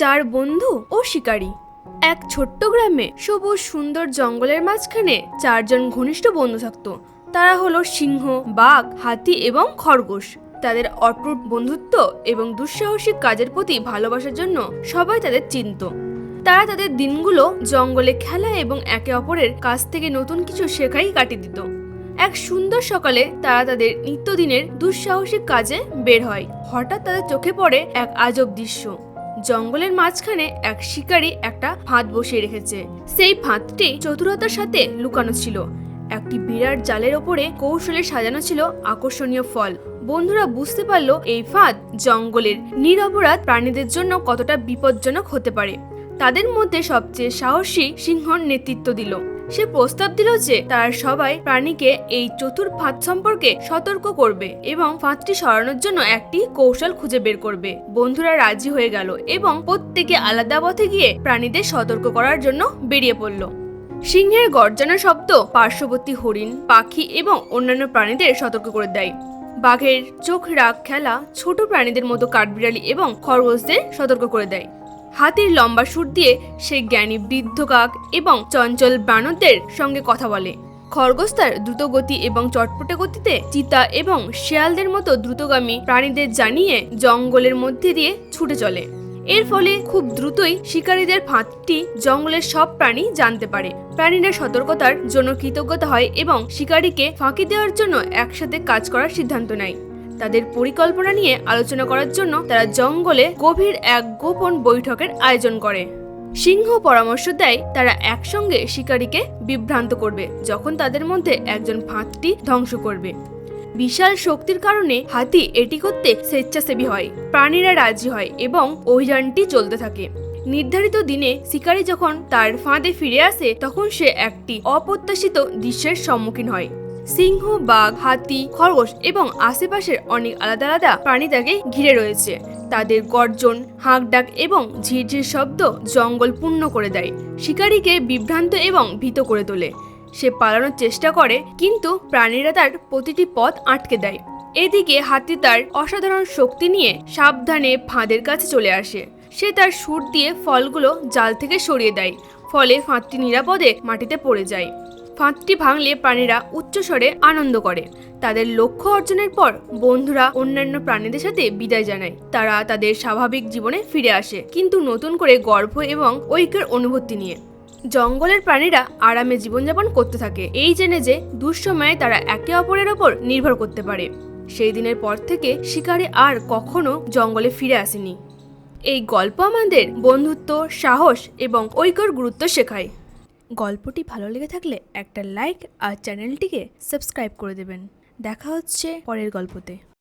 চার বন্ধু ও শিকারী। এক ছোট্ট গ্রামে সবুজ সুন্দর জঙ্গলের মাঝখানে চারজন ঘনিষ্ঠ বন্ধু থাকতো। তারা হলো সিংহ, বাঘ, হাতি এবং খরগোশ। তাদের অটুট বন্ধুত্ব এবং দুঃসাহসিক কাজের প্রতি ভালোবাসার জন্য সবাই তাদের চিনত। তারা তাদের দিনগুলো জঙ্গলে খেলা এবং একে অপরের কাছ থেকে নতুন কিছু শেখাই কাটিয়ে দিত। এক সুন্দর সকালে তারা তাদের নিত্যদিনের দুঃসাহসিক কাজে বের হয়। হঠাৎ তাদের চোখে পড়ে এক আজব দৃশ্য। জঙ্গলের মাঝখানে এক শিকারী একটা ফাঁদ বসিয়ে রেখেছে। সেই ফাঁদটি চতুরতার সাথে লুকানো ছিল। একটি বিরাট জালের ওপরে কৌশলে সাজানো ছিল আকর্ষণীয় ফল। বন্ধুরা বুঝতে পারলো এই ফাঁদ জঙ্গলের নিরপরাধ প্রাণীদের জন্য কতটা বিপজ্জনক হতে পারে। তাদের মধ্যে সবচেয়ে সাহসী সিংহর নেতৃত্ব দিল। সে প্রস্তাব দিল যে তারা সবাই প্রাণীকে এই চতুর ফাঁদ সম্পর্কে সতর্ক করবে এবং ফাঁদটি সরানোর জন্য একটি কৌশল খুঁজে বের করবে। বন্ধুরা রাজি হয়ে গেল এবং প্রত্যেকে আলাদা পথে গিয়ে প্রাণীদের সতর্ক করার জন্য বেরিয়ে পড়ল। সিংহের গর্জনের শব্দ পার্শ্ববর্তী হরিণ, পাখি এবং অন্যান্য প্রাণীদের সতর্ক করে দেয়। বাঘের চোখ রাগ খেলা ছোট প্রাণীদের মতো কাঠবিড়ালি এবং খরগোশদের সতর্ক করে দেয়। হাতির লম্বা সুর দিয়ে সে জ্ঞানী বৃদ্ধ কাক এবং চঞ্চল বানরদের সঙ্গে কথা বলে। খরগোশ তার দ্রুত গতি এবং চটপটে গতিতে চিতা এবং শেয়ালদের মতো দ্রুতগামী প্রাণীদের জানিয়ে জঙ্গলের মধ্যে দিয়ে ছুটে চলে। এর ফলে খুব দ্রুতই শিকারীদের ফাঁদটি জঙ্গলের সব প্রাণী জানতে পারে। প্রাণীরা সতর্কতার জন্য কৃতজ্ঞতা হয় এবং শিকারীকে ফাঁকি দেওয়ার জন্য একসাথে কাজ করার সিদ্ধান্ত নেয়। তাদের পরিকল্পনা নিয়ে আলোচনা করার জন্য তারা জঙ্গলে গভীর এক গোপন বৈঠকের আয়োজন করে। সিংহ পরামর্শ দেয় তারা একসঙ্গে শিকারীকে বিভ্রান্ত করবে যখন তাদের মধ্যে একজন ফাঁদটি ধ্বংস করবে। বিশাল শক্তির কারণে হাতি এটি করতে স্বেচ্ছাসেবী হয়। প্রাণীরা রাজি হয় এবং অভিযানটি চলতে থাকে। নির্ধারিত দিনে শিকারী যখন তার ফাঁদে ফিরে আসে তখন সে একটি অপ্রত্যাশিত দৃশ্যের সম্মুখীন হয়। সিংহ, বাঘ, হাতি, খরগোশ এবং আশেপাশের অনেক আলাদা আলাদা প্রাণী তাকে ঘিরে রয়েছে। তাদের গর্জন, হাঁক ডাক এবং ঝিরঝির শব্দ জঙ্গল পূর্ণ করে দেয়। শিকারীকে বিভ্রান্ত এবং ভীত করে তোলে। সে পালানোর চেষ্টা করে কিন্তু প্রাণীরা তার প্রতিটি পথ আটকে দেয়। এদিকে হাতি তার অসাধারণ শক্তি নিয়ে সাবধানে ফাঁদের কাছে চলে আসে। সে তার সুর দিয়ে ফলগুলো জাল থেকে সরিয়ে দেয়, ফলে ফাঁদটি নিরাপদে মাটিতে পড়ে যায়। ফাঁদটি ভাঙলে প্রাণীরা উচ্চস্বরে আনন্দ করে। তাদের লক্ষ্য অর্জনের পর বন্ধুরা অন্যান্য প্রাণীদের সাথে বিদায় জানায়। তারা তাদের স্বাভাবিক জীবনে ফিরে আসে, কিন্তু নতুন করে গর্ব এবং ঐক্যের অনুভূতি নিয়ে। জঙ্গলের প্রাণীরা আরামে জীবনযাপন করতে থাকে, এই জেনে যে দুঃসময়ে তারা একে অপরের ওপর নির্ভর করতে পারে। সেই দিনের পর থেকে শিকারী আর কখনো জঙ্গলে ফিরে আসেনি। এই গল্প আমাদের বন্ধুত্ব, সাহস এবং ঐক্যর গুরুত্ব শেখায়। গল্পটি ভালো লেগে থাকলে একটা লাইক আর চ্যানেলটিকে সাবস্ক্রাইব করে দেবেন। দেখা হচ্ছে পরের গল্পতে।